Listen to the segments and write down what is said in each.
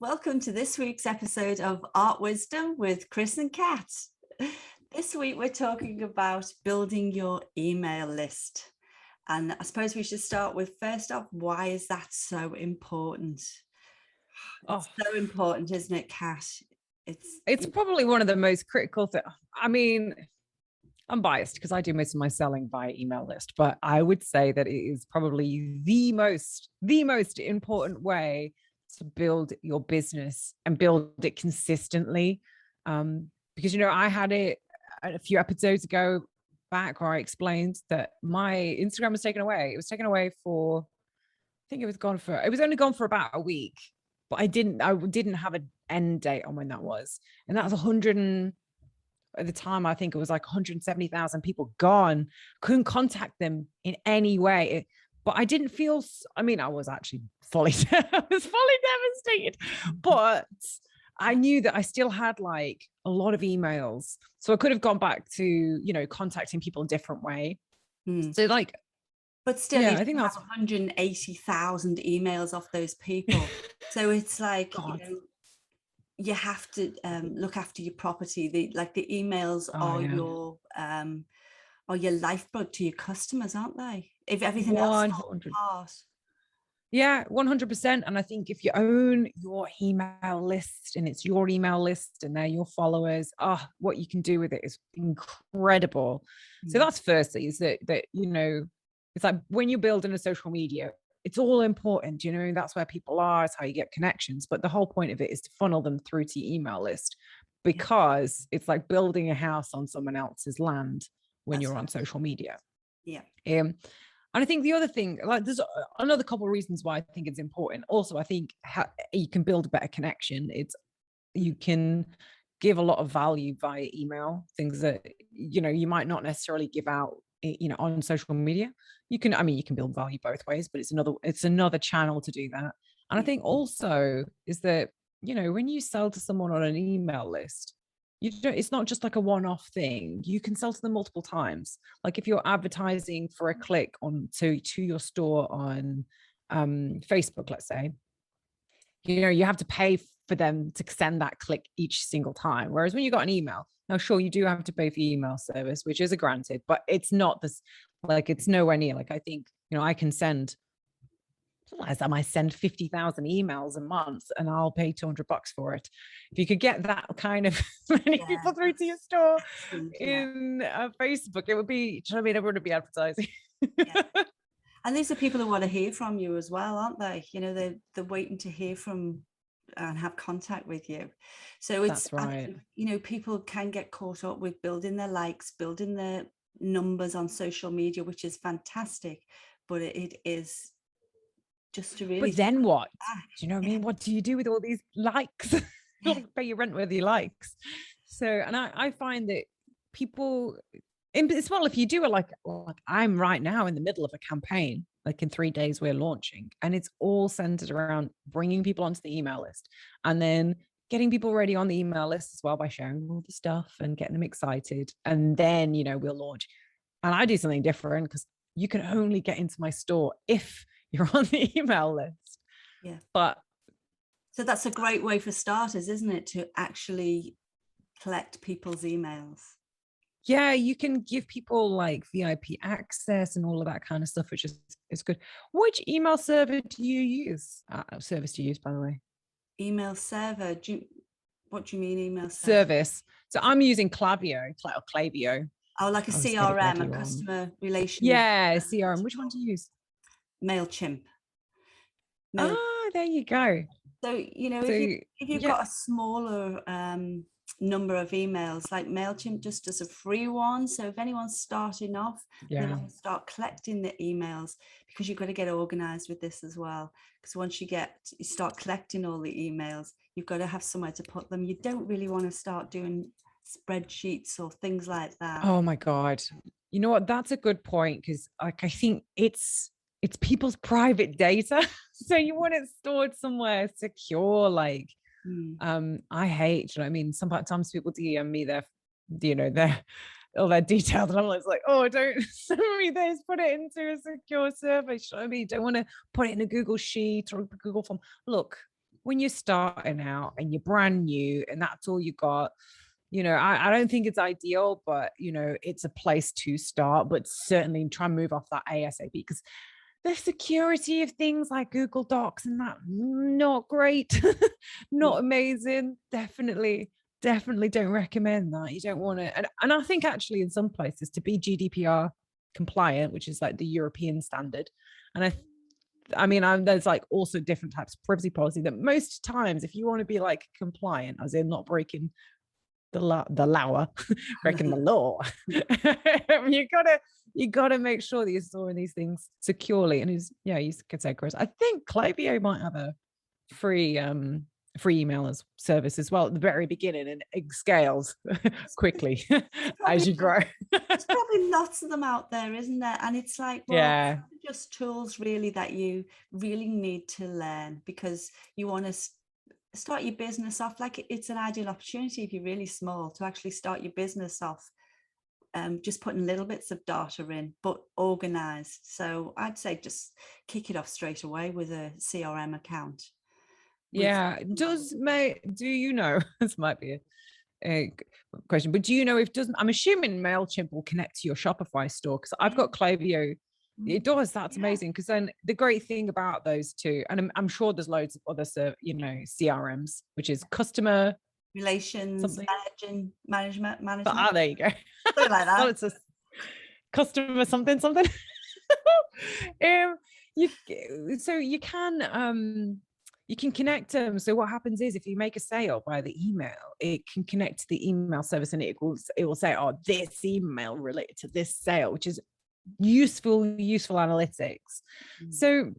Welcome to this week's episode of Art Wisdom with Chris and Kat. This week we're talking about building your email list. And I suppose we should start with, first off, why is that so important? It's so important, isn't it, Kat? It's probably one of the most critical things. I mean, I'm biased because I do most of my selling via email list, but I would say that it is probably the most important way to build your business and build it consistently. Because, I had it a few episodes ago back where I explained that my Instagram was taken away. It was taken away for, I think it was only gone for about a week, but I didn't have an end date on when that was. And that was at the time, I think it was like 170,000 people gone. Couldn't contact them in any way. But I didn't feel, I was actually fully devastated, but I knew that I still had like a lot of emails. So I could have gone back to, contacting people a different way. So but still, yeah, I think that's 180,000 emails off those people. So it's like, you have to look after your property. The emails are your lifeblood to your customers, aren't they? If everything else falls apart. Yeah, 100%. And I think if you own your email list and it's your email list and they're your followers, what you can do with it is incredible. So that's firstly, is that it's like when you're building a social media, it's all important, that's where people are, it's how you get connections. But the whole point of it is to funnel them through to your email list, because it's like building a house on someone else's land when you're on social media. Yeah. And I think the other thing, there's another couple of reasons why I think it's important. Also, I think you can build a better connection. You can give a lot of value via email, things that, you might not necessarily give out, on social media. You can build value both ways, but it's another channel to do that. And I think also is that, when you sell to someone on an email list, it's not just like a one-off thing. You can sell to them multiple times. Like if you're advertising for a click to your store on Facebook, let's say, you have to pay for them to send that click each single time. Whereas when you got an email, now sure, you do have to pay for the email service, which is a granted, but it's not this, it's nowhere near. I think, I can send, I might send 50,000 emails a month and I'll pay $200 for it. If you could get that kind of many people through to your store in Facebook, it would be, everyone would be advertising. And these are people who want to hear from you as well, aren't they? They're waiting to hear from and have contact with you. So it's, right. People can get caught up with building their likes, building their numbers on social media, which is fantastic, but it is just to really. But then what? Do you know what I mean? What do you do with all these likes? You don't pay your rent with your likes. So, and I find that people, as well, if you do it like I'm right now in the middle of a campaign, like in 3 days we're launching, and it's all centered around bringing people onto the email list and then getting people ready on the email list as well by sharing all the stuff and getting them excited. And then, we'll launch. And I do something different because you can only get into my store if you're on the email list. Yeah. But so that's a great way for starters, isn't it? To actually collect people's emails. Yeah, you can give people like VIP access and all of that kind of stuff, which is good. Which email server do you use? Service do you use, by the way? Email server. What do you mean email service? So I'm using Klaviyo. Oh, like a CRM, a customer relation. Yeah, CRM. Which one do you use? MailChimp. There you go. So, if you've got a smaller number of emails, like MailChimp just does a free one. So if anyone's starting off, they want to start collecting the emails, because you've got to get organized with this as well. Because once you start collecting all the emails, you've got to have somewhere to put them. You don't really want to start doing spreadsheets or things like that. Oh my God. You know what? That's a good point, because I think it's people's private data. So you want it stored somewhere secure, I hate, sometimes people DM me their all their details, and I'm always like, oh, don't send me this, put it into a secure server. Don't want to put it in a Google Sheet or a Google form. Look, when you're starting out and you're brand new and that's all you got, I don't think it's ideal, but it's a place to start, but certainly try and move off that ASAP, because the security of things like Google Docs and that, not great, not amazing. Definitely don't recommend that. You don't want to. And I think actually in some places to be GDPR compliant, which is like the European standard. And there's like also different types of privacy policy that most times, if you want to be like compliant, as in not breaking the law, breaking the law, you gotta make sure that you're storing these things securely. And you could say, Chris, I think Klaviyo might have a free email service as well at the very beginning, and it scales quickly as you grow. There's probably lots of them out there, isn't there? And it's like, well, just tools really that you really need to learn, because you want to start your business off. Like, it's an ideal opportunity if you're really small to actually start your business off, just putting little bits of data in, but organized. So I'd say just kick it off straight away with a CRM account. Yeah. Do you know, this might be a question, but do you know I'm assuming MailChimp will connect to your Shopify store, because I've got Klaviyo. It does. That's amazing. Because then the great thing about those two, and I'm sure there's loads of other CRMs, which is customer relations management. But there you go. Something like that. So it's a customer something. You can connect them. So what happens is, if you make a sale by the email, it can connect to the email service, and it will say, oh, this email related to this sale, which is useful analytics. So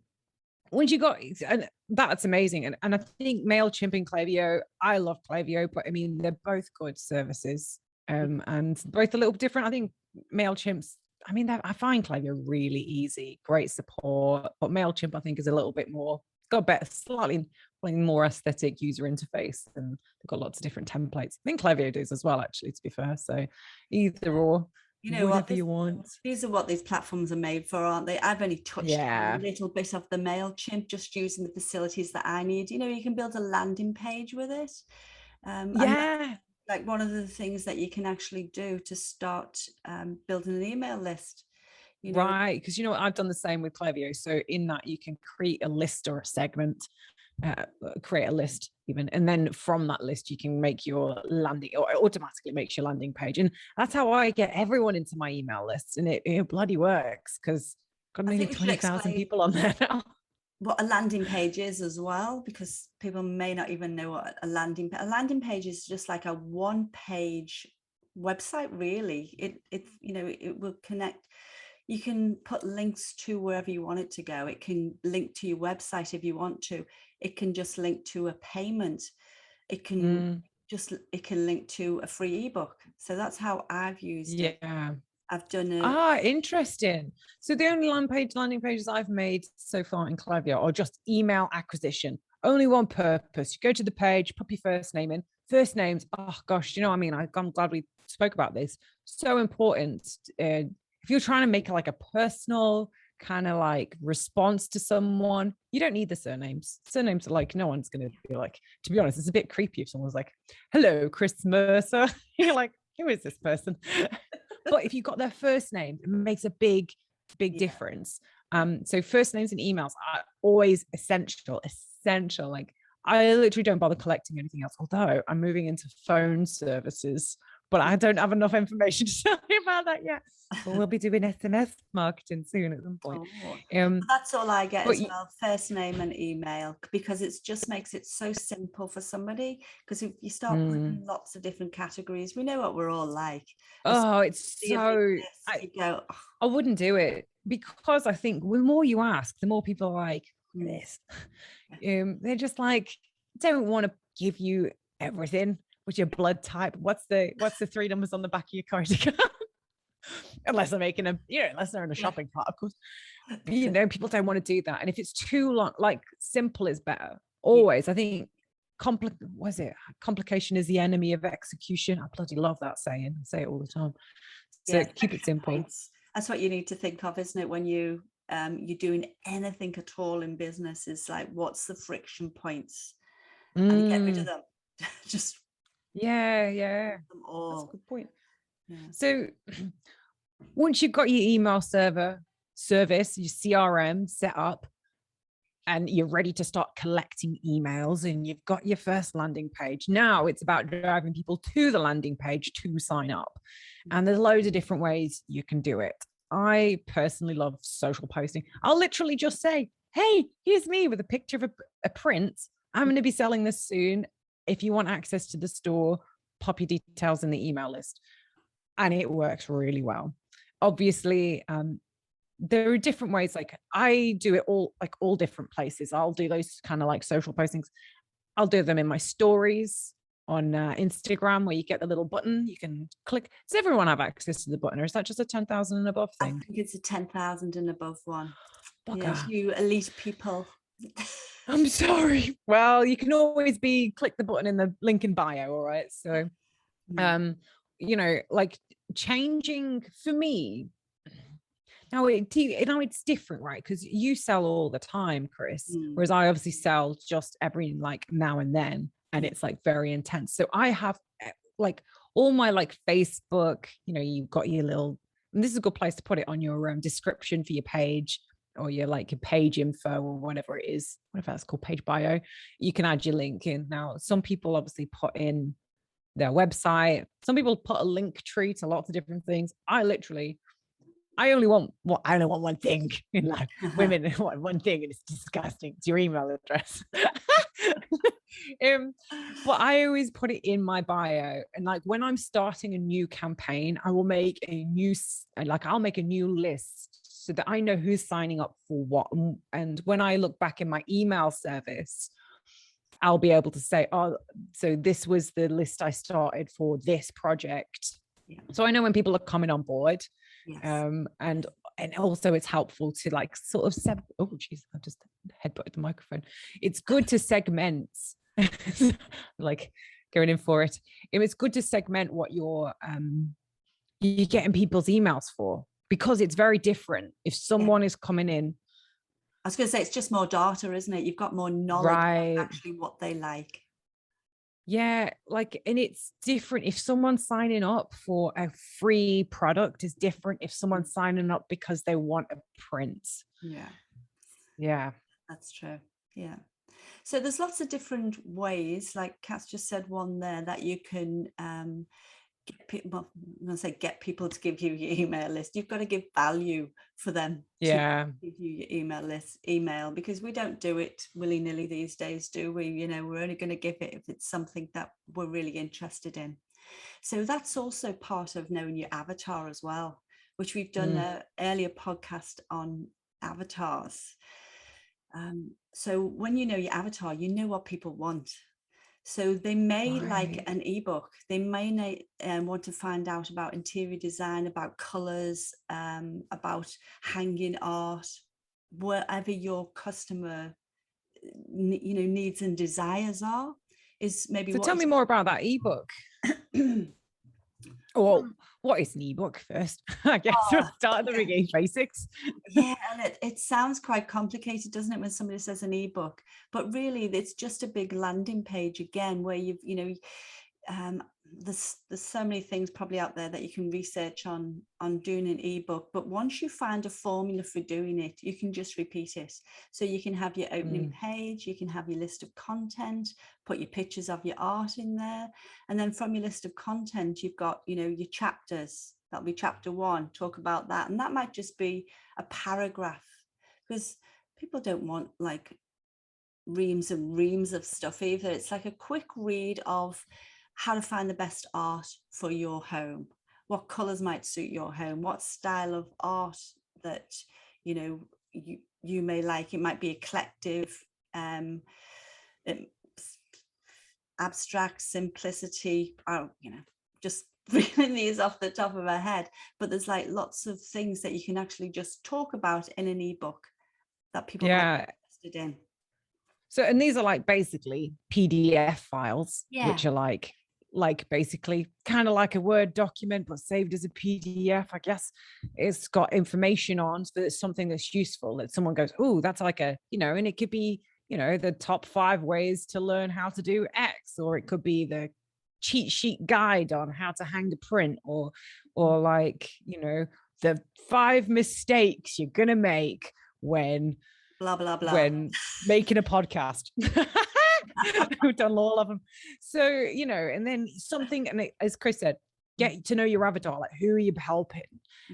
once you got, and that's amazing. And I think MailChimp and Klaviyo, I love Klaviyo, but I mean, they're both good services, and both a little different. I think MailChimp's, I find Klaviyo really easy, great support, but MailChimp I think is a little bit more, got better, slightly more aesthetic user interface, and they've got lots of different templates. I think Klaviyo does as well, actually, to be fair. So either or, whatever you want. These are what these platforms are made for, aren't they? I've only touched a little bit of the MailChimp, just using the facilities that I need. You can build a landing page with it. Like one of the things that you can actually do to start building an email list. Right, because I've done the same with Klaviyo. So in that, you can create a list or a segment, create a list even, and then from that list you can make your landing, or it automatically makes your landing page. And that's how I get everyone into my email lists, and it bloody works, because I've got nearly 20,000 people on there now. What a landing page is as well, because people may not even know what a landing page is. Just like a one-page website, really. It will connect. You can put links to wherever you want it to go. It can link to your website if you want to. It can just link to a payment. It can it can link to a free ebook. So that's how I've used it. I've done it. Interesting. So the only landing pages I've made so far in Klaviyo are just email acquisition. Only one purpose. You go to the page, put your first name in. First names. Oh gosh, I'm glad we spoke about this. So important. If you're trying to make like a personal kind of like response to someone, you don't need the surnames. Surnames are like, no one's going to be like, to be honest, it's a bit creepy if someone's like, hello, Chris Mercer. You're like, who is this person? But if you've got their first name, it makes a big difference. So first names and emails are always essential. Like, I literally don't bother collecting anything else, although I'm moving into phone services, but I don't have enough information to tell you about that yet. But we'll be doing SMS marketing soon at some point. That's all I get as well, first name and email, because it just makes it so simple for somebody. Because if you start putting lots of different categories, we know what we're all like. It's so, I wouldn't do it, because I think the more you ask, the more people are like, this. They're just like, don't want to give you everything. What's your blood type? What's the 3 numbers on the back of your card? Unless they're making unless they're in a shopping cart, of course. People don't want to do that. And if it's too long, like, simple is better. Always. I think complication is the enemy of execution. I bloody love that saying. I say it all the time. So keep it simple. That's what you need to think of, isn't it? When you're doing anything at all in business, is like, what's the friction points? and you get rid of them. Just yeah. them all. That's a good point. Yeah. So once you've got your email service, your CRM set up, and you're ready to start collecting emails and you've got your first landing page, now it's about driving people to the landing page to sign up. And there's loads of different ways you can do it. I personally love social posting. I'll literally just say, hey, here's me with a picture of a print. I'm going to be selling this soon. If you want access to the store, pop your details in the email list. And it works really well. Obviously, there are different ways. Like I do it all different places. I'll do those kind of like social postings. I'll do them in my stories on Instagram, where you get the little button you can click. Does everyone have access to the button, or is that just a 10,000 and above thing? I think it's a 10,000 and above one. Bugger. Yes, you elite people. I'm sorry. Well, you can always click the button in the link in bio. All right. So, like changing for me. Now it's different, right? Because you sell all the time, Chris, whereas I obviously sell just every like now and then, and it's like very intense. So I have like all my like Facebook, you've got your little, and this is a good place to put it on your description for your page, or your like your page info, or whatever it is, whatever that's called, page bio. You can add your link in. Now, some people obviously put in their website. Some people put a link tree to lots of different things. I only want one thing in life. Women want one thing, and it's disgusting. It's your email address. But I always put it in my bio. And like when I'm starting a new campaign, I'll make a new list so that I know who's signing up for what. And when I look back in my email service, I'll be able to say, oh, so this was the list I started for this project. Yeah. So I know when people are coming on board. Yes. And also it's helpful to like sort of oh geez, I just headbutted the microphone. It's good to segment like going in for it. It's good to segment what you're getting people's emails for, because it's very different if someone is coming in. I was going to say, it's just more data, isn't it? You've got more knowledge of actually what they like. Yeah, like, and it's different if someone's signing up for a free product is different if someone's signing up because they want a print. Yeah, that's true. Yeah, so there's lots of different ways, like Kat's just said one there, that you can get people to give you your email list. You've got to give value for them to give you your email, because we don't do it willy-nilly these days, do we? We're only going to give it if it's something that we're really interested in. So that's also part of knowing your avatar as well, which we've done an earlier podcast on avatars. So when you know your avatar, you know what people want. So they may like an ebook. They may want to find out about interior design, about colors, about hanging art, whatever your customer, needs and desires are. Is maybe. So tell me more about that ebook. Well, what is an ebook first? I guess we'll start at the beginning, basics. Yeah, and it sounds quite complicated, doesn't it, when somebody says an ebook? But really, it's just a big landing page again, where there's so many things probably out there that you can research on doing an ebook. But once you find a formula for doing it, you can just repeat it. So you can have your opening page, you can have your list of content, put your pictures of your art in there, and then from your list of content, you've got your chapters. That'll be chapter 1. Talk about that, and that might just be a paragraph, because people don't want like reams and reams of stuff either. It's like a quick read of how to find the best art for your home, what colors might suit your home, what style of art that you may like. It might be eclectic, abstract, simplicity. Just reading these off the top of my head, but there's like lots of things that you can actually just talk about in an ebook that people might be interested in. So, and these are like basically PDF files, which are like basically kind of like a Word document, but saved as a PDF. I guess it's got information on, so that it's something that's useful, that someone goes, oh, that's like and it could be you know, the top 5 ways to learn how to do X, or it could be the cheat sheet guide on how to hang a print, or like, you know, the 5 mistakes you're gonna make when blah blah blah, when making a podcast. We've done all of them. So, you know, and then something, and as Chris said, get to know your avatar, like who are you helping,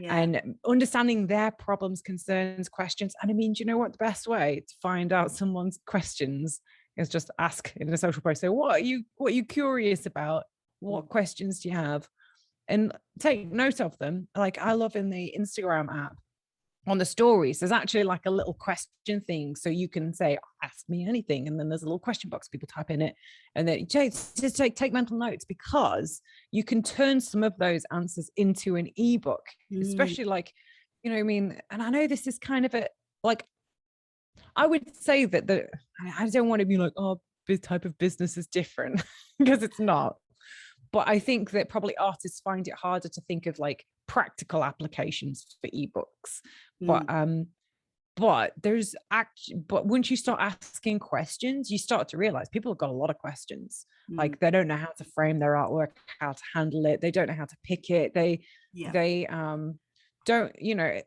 and understanding their problems, concerns, questions. And I mean, do you know what the best way to find out someone's questions is? Just ask in a social post. So what are you curious about? What questions do you have? And take note of them. Like, I love in the Instagram app, on the stories, there's actually like a little question thing, so you can say, ask me anything, and then there's a little question box, people type in it, and then just take mental notes, because you can turn some of those answers into an ebook, especially like, you know, I mean, and I know this is kind of a, like, I would say that I don't want to be like, oh, this type of business is different, because it's not. But I think that probably artists find it harder to think of like practical applications for ebooks. But there's but once you start asking questions, you start to realize people have got a lot of questions. Like, they don't know how to frame their artwork, how to handle it. They don't know how to pick it. They don't, you know.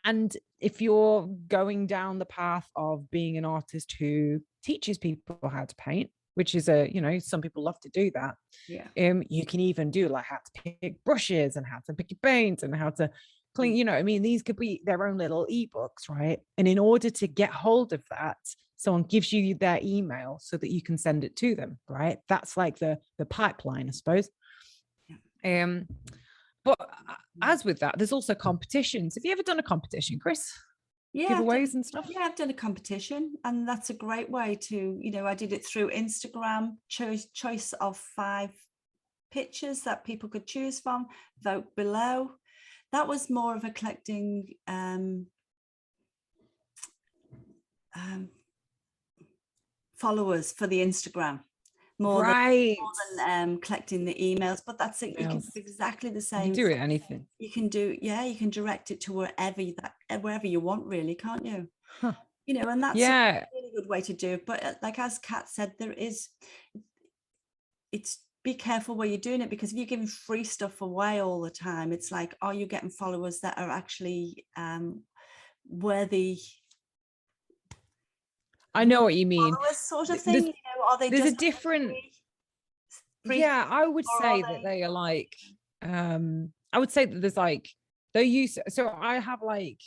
And if you're going down the path of being an artist who teaches people how to paint, which is you know, some people love to do that. You can even do like how to pick brushes and how to pick your paint and how to clean, you know, I mean, these could be their own little ebooks, right? And in order to get hold of that, someone gives you their email so that you can send it to them, right? That's like the pipeline, I suppose. But as with that, there's also competitions. Have you ever done a competition, Chris? Giveaways and stuff? Yeah, I've done a competition, and that's a great way to, you know, I did it through Instagram, choice of 5 pictures that people could choose from, vote below. That was more of a collecting followers for the Instagram, more than collecting the emails. But that's it. You can do exactly the same. You do it anything. You can do, you can direct it to wherever you want, really, can't you? You know, and that's a really good way to do it. But like as Kat said, it's be careful where you're doing it, because if you're giving free stuff away all the time, it's like, are you getting followers that are actually worthy? I know what you mean. Followers sort of thing. You know, are they? There's just a different. free, I would say that they are like. I would say that there's like they use. So I have like.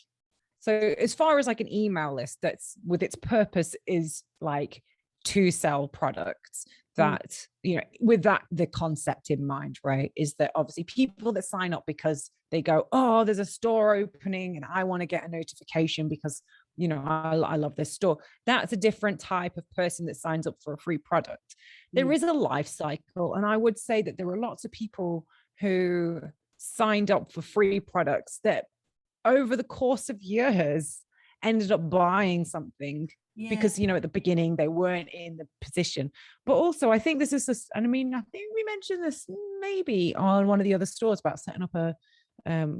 So as far as like an email list that's with its purpose is like to sell products, that, you know, with that, the concept in mind, right, is that obviously people that sign up because they go, oh, there's a store opening and I want to get a notification because, you know, I love this store. That's a different type of person that signs up for a free product. There is a life cycle. And I would say that there are lots of people who signed up for free products that over the course of years ended up buying something because, you know, at the beginning they weren't in the position. But also I think this is just, and I mean, I think we mentioned this maybe on one of the other stores about setting up a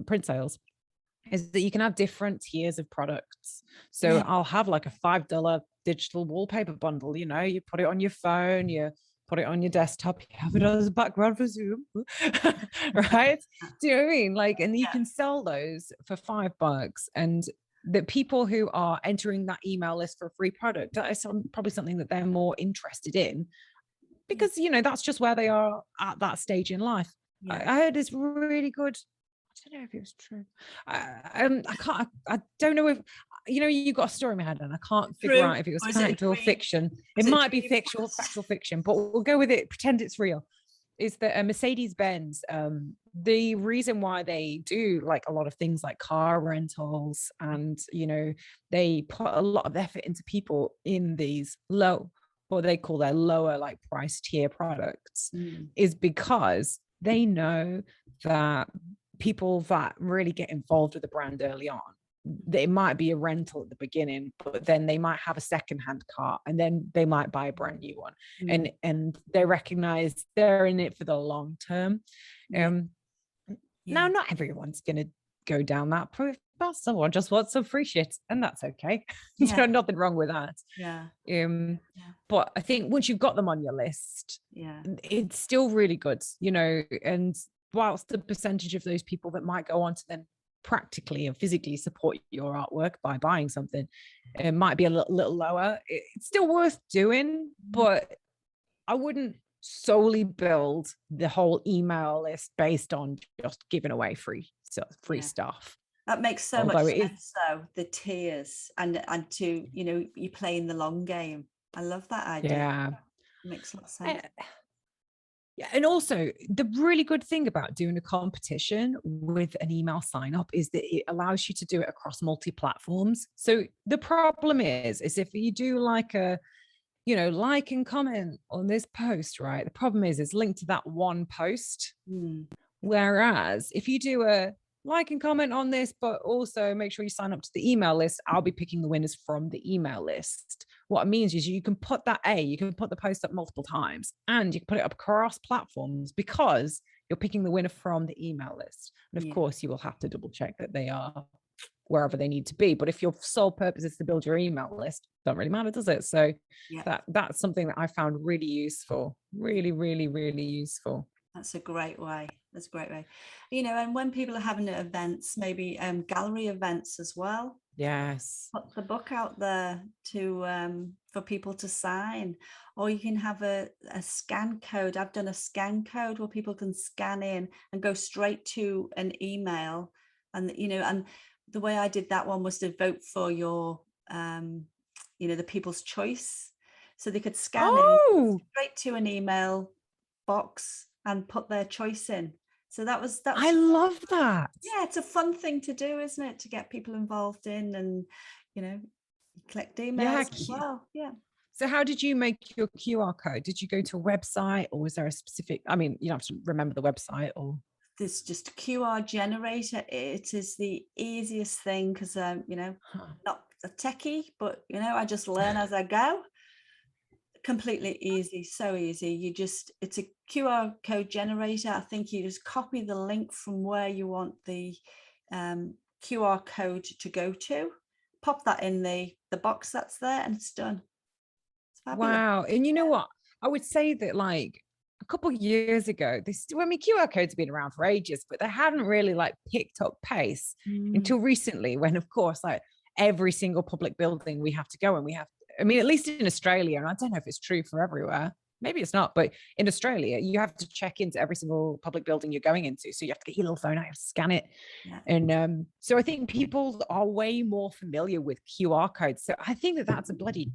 print sales, is that you can have different tiers of products. So I'll have like a $5 digital wallpaper bundle, you know, you put it on your phone, you put it on your desktop, you have it as a background for Zoom, right? Do you know what I mean? Like, and you can sell those for $5, and the people who are entering that email list for a free product, that is probably something that they're more interested in, because, you know, that's just where they are at that stage in life. I heard this really good, I don't know if it was true. I don't know if, you know, you got a story in my head and I can't figure out if it was fact or fiction. It might be factual fiction, but we'll go with it, pretend it's real. Is that Mercedes-Benz, the reason why they do like a lot of things like car rentals, and, you know, they put a lot of effort into people in these what they call their lower like price tier products, is because they know that people that really get involved with the brand early on, it might be a rental at the beginning, but then they might have a secondhand car and then they might buy a brand new one. And they recognize they're in it for the long term. Now, not everyone's going to go down that path, well, someone just wants some free shit, and that's okay. So nothing wrong with that. But I think once you've got them on your list, it's still really good, and whilst the percentage of those people that might go on to then practically and physically support your artwork by buying something, it might be a little lower, it's still worth doing. But I wouldn't solely build the whole email list based on just giving away free stuff. That makes so much sense, though, the tiers and to, you play in the long game. I love that idea. It makes a lot of sense. Yeah, and also the really good thing about doing a competition with an email sign up is that it allows you to do it across multi-platforms. So the problem is if you do like a, like and comment on this post, right? The problem is it's linked to that one post. Whereas if you do a like and comment on this, but also make sure you sign up to the email list, I'll be picking the winners from the email list. What it means is you can put you can put the post up multiple times, and you can put it up across platforms because you're picking the winner from the email list. And of course, you will have to double check that they are wherever they need to be. But if your sole purpose is to build your email list, don't really matter, does it? So that's something that I found really useful, really, really, really useful. That's a great way. That's a great way. And when people are having events, maybe gallery events as well. Yes. Put the book out there for people to sign, or you can have a scan code. I've done a scan code where people can scan in and go straight to an email. And, and the way I did that one was to vote for your, the people's choice. So they could scan in straight to an email box and put their choice in. So that was I love that. Yeah, it's a fun thing to do, isn't it? To get people involved in and, collect emails as well. Yeah. So how did you make your QR code? Did you go to a website, or was there a specific, you don't have to remember the website, or? There's just a QR generator. It is the easiest thing because, not a techie, but, I just learn as I go. Completely easy, so easy. It's a QR code generator. I think you just copy the link from where you want the QR code to go to, pop that in the box that's there, and it's done. It's fabulous. Wow. And you know what? I would say that like a couple of years ago, QR codes have been around for ages, but they hadn't really like picked up pace until recently, when of course like every single public building we have to go and at least in Australia, and I don't know if it's true for everywhere, maybe it's not, but in Australia, you have to check into every single public building you're going into. So you have to get your little phone out, you have to scan it. And so I think people are way more familiar with QR codes. So I think that's a bloody,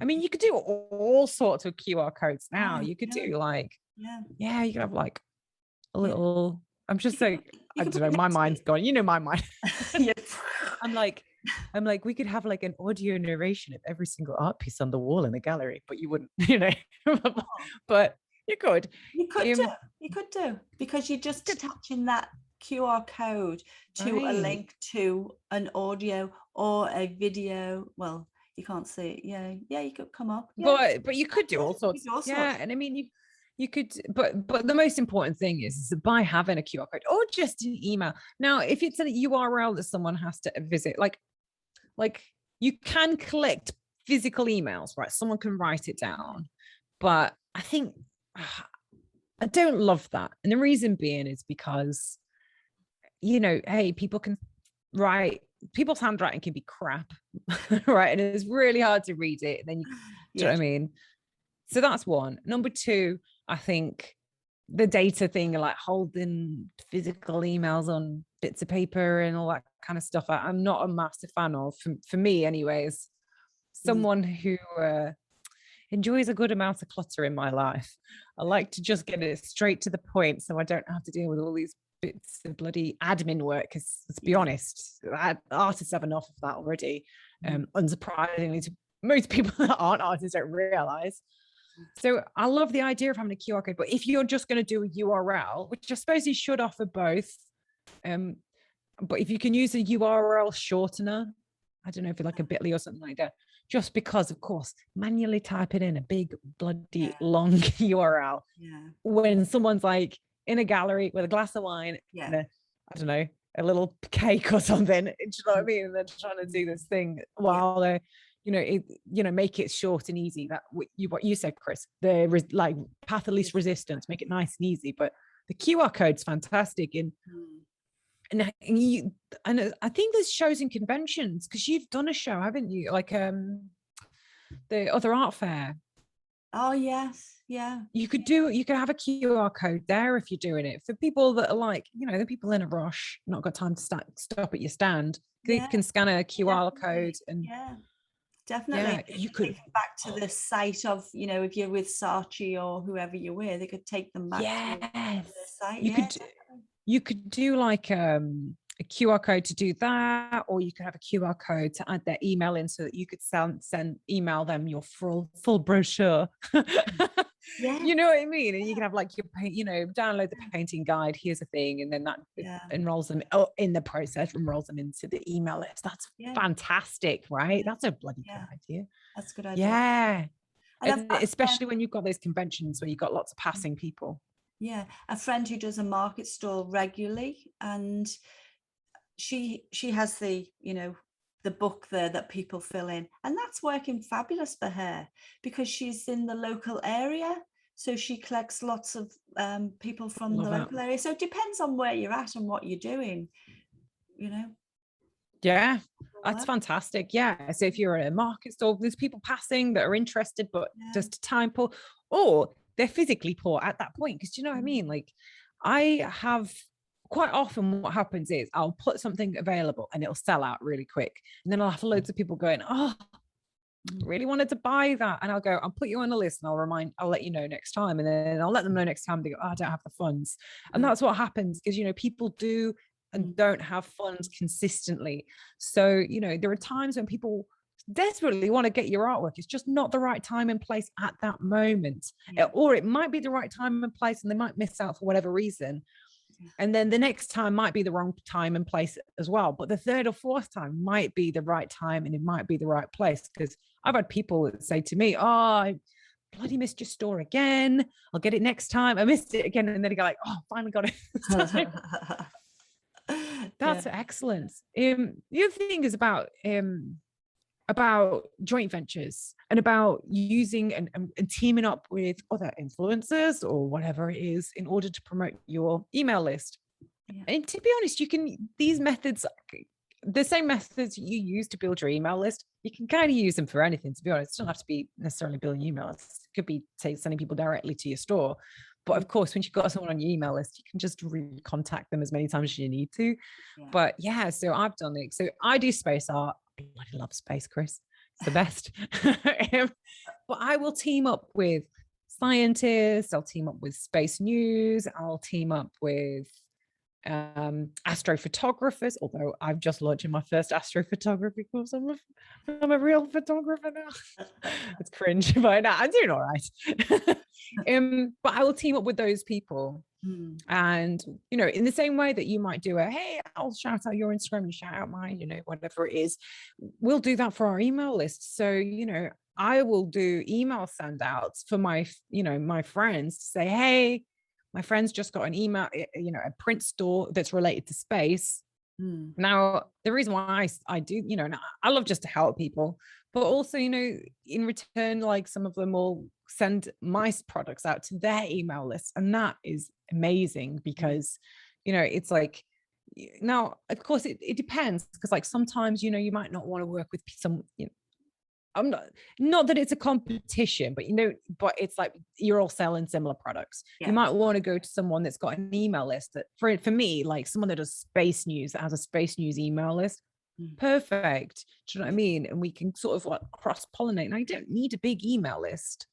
you could do all sorts of QR codes now. You could do like, you could have like a little, I'm just saying, I don't know, my mind's gone. My mind. I'm like, we could have like an audio narration of every single art piece on the wall in the gallery, but you wouldn't, but you could. You could do, because you're just attaching that QR code to a link to an audio or a video. Well, you can't see it. Yeah, you could come up. But you could do all sorts. Yeah, and you could, but the most important thing is by having a QR code or just an email. Now, if it's a URL that someone has to visit, like you can collect physical emails, right? Someone can write it down, but I think I don't love that. And the reason being is because, hey, people can write, people's handwriting can be crap, right? And it's really hard to read it. And then do you know what I mean? So that's one. Number two, I think the data thing, like holding physical emails on bits of paper and all that kind of stuff, I'm not a massive fan of, for me anyways. Someone who enjoys a good amount of clutter in my life. I like to just get it straight to the point so I don't have to deal with all these bits of bloody admin work, because let's be honest, artists have enough of that already. Unsurprisingly to most people that aren't artists don't realize. So I love the idea of having a QR code, but if you're just going to do a URL, which I suppose you should offer both, but if you can use a URL shortener, I don't know if it's like a bit.ly or something like that, just because, of course, manually typing in a big bloody long URL when someone's like in a gallery with a glass of wine, and I don't know, a little cake or something. Do you know what I mean? And they're trying to do this thing while they're, make it short and easy. That what you said, Chris, like path of least resistance, make it nice and easy. But the QR code's fantastic. And I think there's shows and conventions, because you've done a show, haven't you? Like the other art fair. Oh yes, yeah. You could have a QR code there if you're doing it for people that are like, the people in a rush, not got time to stop at your stand. They can scan a QR code and definitely. You could take them back to the site of, if you're with Saatchi or whoever you're with, they could take them back to the site. You could do like a QR code to do that, or you could have a QR code to add their email in so that you could email them your full brochure. You know what I mean? And you can have like your download the painting guide, here's a thing, and then that enrolls them in the process, enrolls them into the email list. That's fantastic, right? That's a bloody good idea. That's a good idea. Yeah. And especially when you've got those conventions where you've got lots of passing people. Yeah, a friend who does a market stall regularly, and she has the the book there that people fill in, and that's working fabulous for her because she's in the local area, so she collects lots of people from the local area. So it depends on where you're at and what you're doing, Yeah, that's fantastic. Yeah, so if you're at a market stall, there's people passing that are interested, but just time poor, or they're physically poor at that point. Because do you know what I mean? Like, I have quite often what happens is I'll put something available and it'll sell out really quick. And then I'll have loads of people going, oh, really wanted to buy that. And I'll go, I'll put you on the list and I'll let you know next time. And then I'll let them know next time. They go, oh, I don't have the funds. And that's what happens because, people do and don't have funds consistently. So, there are times when people desperately want to get your artwork. It's just not the right time and place at that moment. Or it might be the right time and place and they might miss out for whatever reason. And then the next time might be the wrong time and place as well. But the third or fourth time might be the right time and it might be the right place. Because I've had people that say to me, oh, I bloody missed your store again. I'll get it next time. I missed it again. And then they go like, oh, finally got it. That's excellent. The other thing is about joint ventures and about using and teaming up with other influencers or whatever it is in order to promote your email list. And to be honest, these methods, the same methods you use to build your email list, you can kind of use them for anything, to be honest. It doesn't have to be necessarily building email lists. It could be, say, sending people directly to your store. But of course, once you've got someone on your email list, you can just contact them as many times as you need to. But so I've done it. So I do space art. I bloody love space, Chris. It's the best. But I will team up with scientists. I'll team up with space news. I'll team up with astrophotographers, although I'm just launching my first astrophotography course. I'm a real photographer now. It's cringe, but no, I'm doing all right. But I will team up with those people. And in the same way that you might do hey, I'll shout out your Instagram, you shout out mine, whatever it is, we'll do that for our email list. So I will do email send outs for my my friends to say, hey, my friend's just got an email, a print store that's related to space. Now, the reason why I do, I love just to help people, but also, in return, like some of them will send my products out to their email list. And that is amazing because, it's like, now, of course, it depends because like sometimes, you might not want to work with some, I'm not that it's a competition, but but it's like you're all selling similar products. You might want to go to someone that's got an email list that for me, like someone that does space news, that has a space news email list. Perfect. Do you know what I mean? And we can sort of like cross-pollinate. Now you don't need a big email list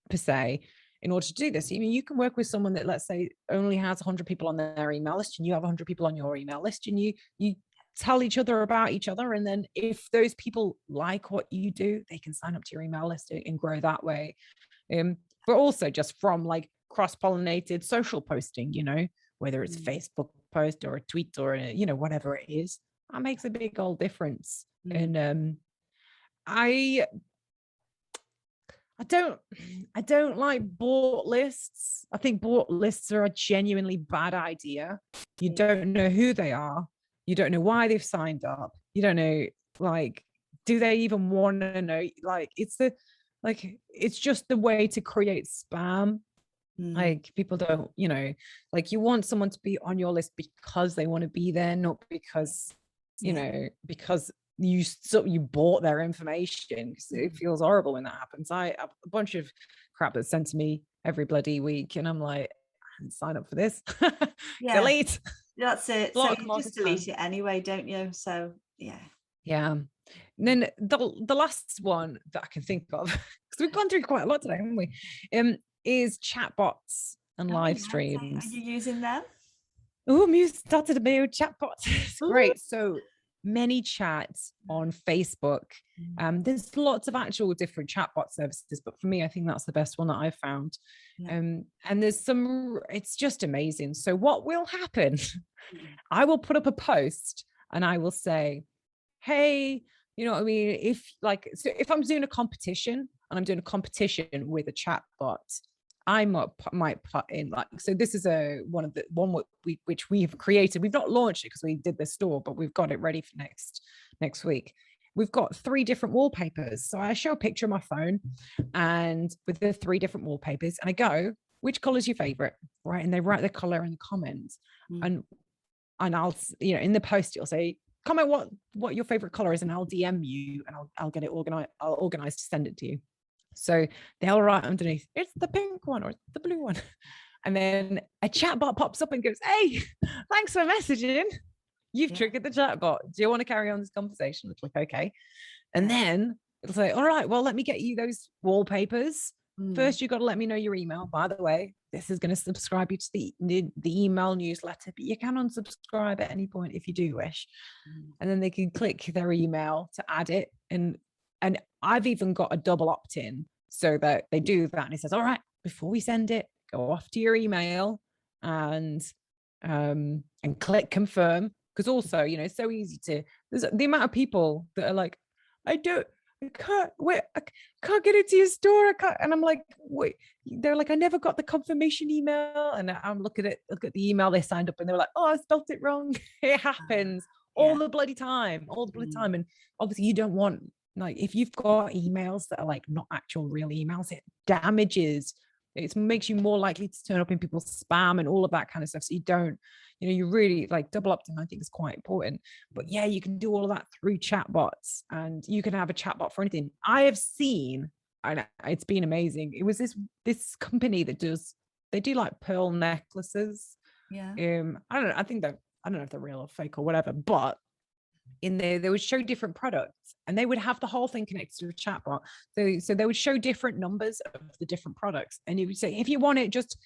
per se in order to do this. You can work with someone that, let's say, only has 100 people on their email list and you have 100 people on your email list, and you tell each other about each other, and then if those people like what you do, they can sign up to your email list and grow that way. But also just from like cross-pollinated social posting, whether it's a Facebook post or a tweet or whatever it is, that makes a big old difference. And I I don't like bought lists. I think bought lists are a genuinely bad idea. You don't know who they are. You don't know why they've signed up. You don't know, like, do they even want to know? Like, it's just the way to create spam. Like, people don't, like, you want someone to be on your list because they want to be there, not because, because you bought their information, because it feels horrible when that happens. I have a bunch of crap that's sent to me every bloody week, and I'm like, I didn't sign up for this. Delete. That's it. So you just delete it anyway, don't you? So yeah. And then the last one that I can think of, because we've gone through quite a lot today, haven't we? Is chatbots and live streams. Are you using them? Oh, Mew started a new chatbot. It's great. So ManyChat on Facebook. There's lots of actual different chatbot services, but for me, I think that's the best one that I've found. And there's it's just amazing. So what will happen? I will put up a post and I will say, hey, you know what I mean? If I'm doing a competition and I'm doing a competition with a chatbot, I might put in, like, so this is one which we've created. We've not launched it because we did the store, but we've got it ready for next week. We've got 3 different wallpapers. So I show a picture of my phone and with the 3 different wallpapers, and I go, which color is your favorite? Right. And they write the color in the comments. And I'll, in the post, you'll say, comment what your favorite color is, and I'll DM you and I'll get it organized. I'll organize to send it to you. So they'll write underneath, it's the pink one or the blue one. And then a chatbot pops up and goes, hey, thanks for messaging. You've triggered the chatbot. Do you want to carry on this conversation? It's like, okay. And then it'll say, all right, well, let me get you those wallpapers. First, you've got to let me know your email. By the way, this is going to subscribe you to the email newsletter, but you can unsubscribe at any point if you do wish. And then they can click their email to add it. And I've even got a double opt-in so that they do that. And it says, all right, before we send it, go off to your email and click confirm. Because also, it's so easy there's the amount of people that are like, I can't get into your store. And I'm like, wait, they're like, I never got the confirmation email. And I'm look at the email they signed up and they were like, oh, I spelt it wrong. It happens all the bloody time. And obviously you don't want, like, if you've got emails that are like not actual real emails, it makes you more likely to turn up in people's spam and all of that kind of stuff. So you don't, you really, like, double opt-in, I think, is quite important. But yeah, you can do all of that through chatbots, and you can have a chatbot for anything. I have seen, and it's been amazing. It was this company that they do like pearl necklaces. Yeah. I don't know if they're real or fake or whatever, but in there they would show different products and they would have the whole thing connected to a chatbot. So they would show different numbers of the different products, and you would say, if you want it, just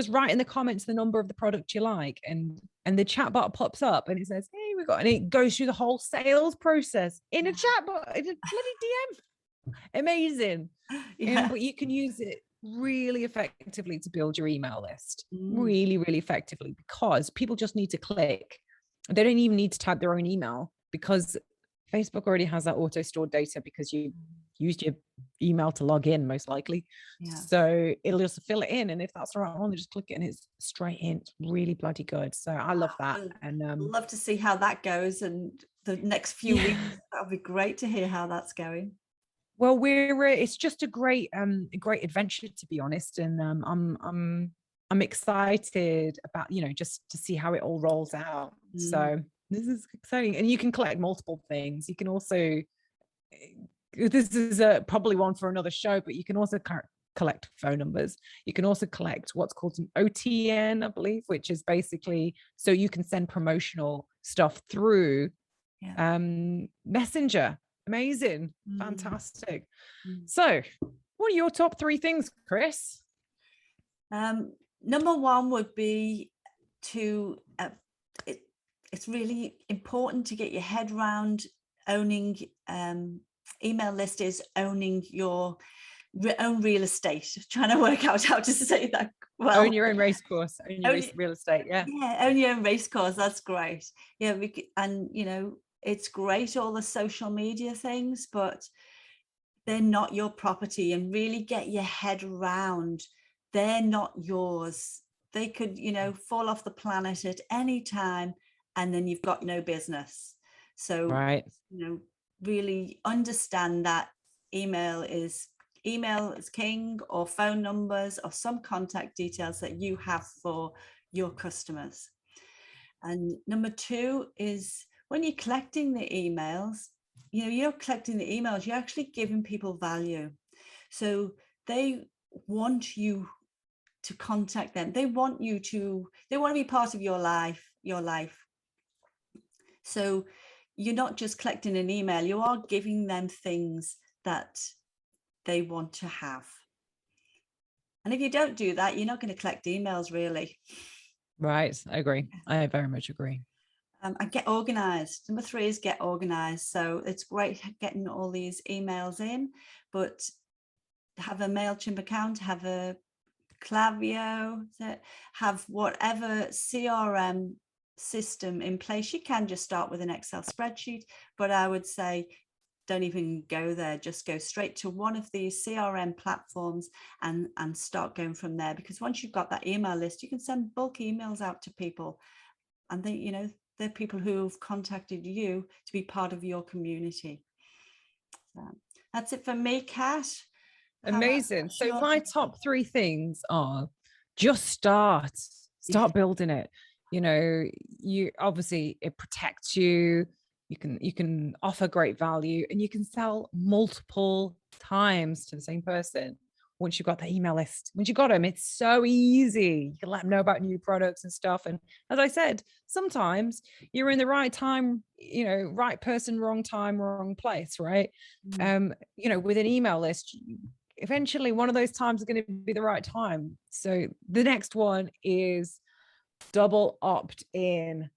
write in the comments the number of the product you like, and the chatbot pops up and it says, hey, we got, and it goes through the whole sales process in a chatbot, in a bloody DM. Amazing. But you can use it really effectively to build your email list, really, really effectively, because people just need to click. They don't even need to type their own email, because Facebook already has that auto stored data because you used your email to log in, most likely. So it'll just fill it in, and if that's the right one, they just click it and it's straight in. It's really bloody good. So I love that. And love to see how that goes, and the next few weeks. That'll be great to hear how that's going. Well, it's just a great adventure, to be honest, and I'm excited about, just to see how it all rolls out. So this is exciting. And you can collect multiple things. You can also, this is probably one for another show, but you can also collect phone numbers. You can also collect what's called an OTN, I believe, which is basically, so you can send promotional stuff through Messenger. Amazing. Fantastic. So what are your top 3 things, Chris? Number 1 would be to it's really important to get your head around owning email list is owning your own real estate. Trying to work out how to say that well. Own your own race course. Own your real estate. Yeah, own your own race course. That's great. Yeah, and it's great, all the social media things, but they're not your property, and really get your head around they're not yours. They could, fall off the planet at any time, and then you've got no business. So, right. Really understand that email is king, or phone numbers, or some contact details that you have for your customers. And number 2 is, when you're collecting the emails, you're collecting the emails, you're actually giving people value. So they want you to contact them. They want to be part of your life. So you're not just collecting an email, you are giving them things that they want to have. And if you don't do that, you're not going to collect emails, really. Right. I agree. I very much agree. And get organized. Number 3 is get organized. So it's great getting all these emails in, but have a MailChimp account, have a Klaviyo, have whatever CRM system in place. You can just start with an Excel spreadsheet, but I would say don't even go there. Just go straight to one of these CRM platforms and start going from there. Because once you've got that email list, you can send bulk emails out to people, and they're people who've contacted you to be part of your community. So that's it for me, Kat. Amazing. So my top 3 things are: just start building it. You obviously, it protects you. You can offer great value, and you can sell multiple times to the same person. Once you've got the email list, once you've got them, it's so easy. You can let them know about new products and stuff. And as I said, sometimes you're in the right time, right person, wrong time, wrong place, right? With an email list, eventually one of those times is going to be the right time. So the next one is double opt-in.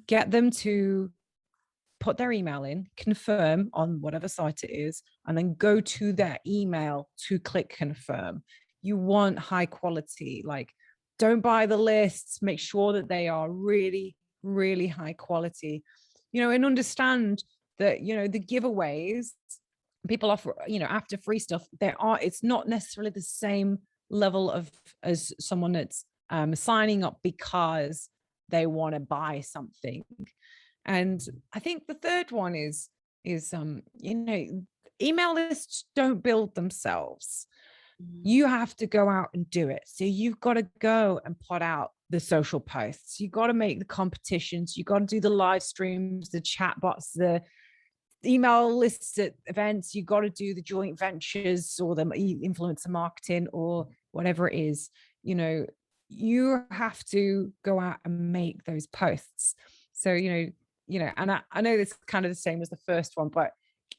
Get them to put their email in, confirm on whatever site it is, and then go to their email to click confirm. You want high quality. Like, don't buy the lists. Make sure that they are really, really high quality, and understand that, the giveaways people offer, after free stuff, it's not necessarily the same level as someone that's signing up because they want to buy something. And I think the third one is email lists don't build themselves. You have to go out and do it. So you've got to go and put out the social posts. You've got to make the competitions. You've got to do the live streams, the chat bots, the email lists at events. You've got to do the joint ventures or the influencer marketing or whatever it is. You have to go out and make those posts. So, and I know this is kind of the same as the first one, but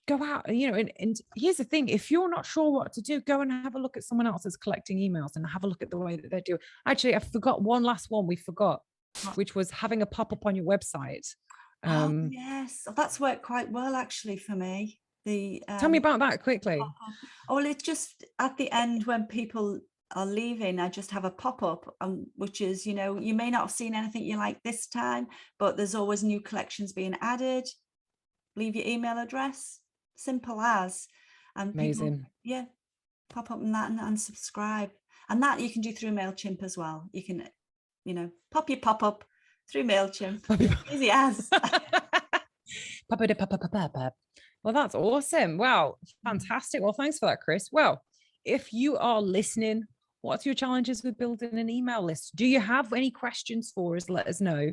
go out, and here's the thing: if you're not sure what to do, go and have a look at someone else that's collecting emails and have a look at the way that they do. Actually, I forgot one last one we forgot, which was having a pop-up on your website. Yes, that's worked quite well actually for me. Tell me about that quickly. Well, it's just at the end when people are leaving, I just have a pop-up, which is, you may not have seen anything you like this time, but there's always new collections being added. Leave your email address, simple as. And amazing. People, pop up on that and subscribe. And that you can do through MailChimp as well. You can, pop your pop-up through MailChimp. Easy as. Well, that's awesome. Wow, fantastic. Well, thanks for that, Chris. Well, if you are listening, what's your challenges with building an email list? Do you have any questions for us? Let us know.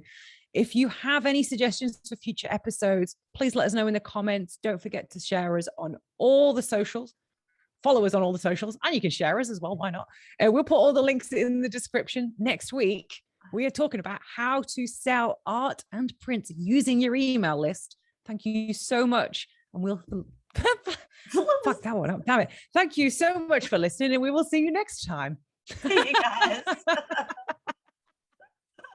If you have any suggestions for future episodes, please let us know in the comments. Don't forget to share us on all the socials. Follow us on all the socials, and you can share us as well. Why not? We'll put all the links in the description. Next week, we are talking about how to sell art and print using your email list. Thank you so much. And we'll fuck that one up. Damn it. Thank you so much for listening, and we will see you next time. See you guys.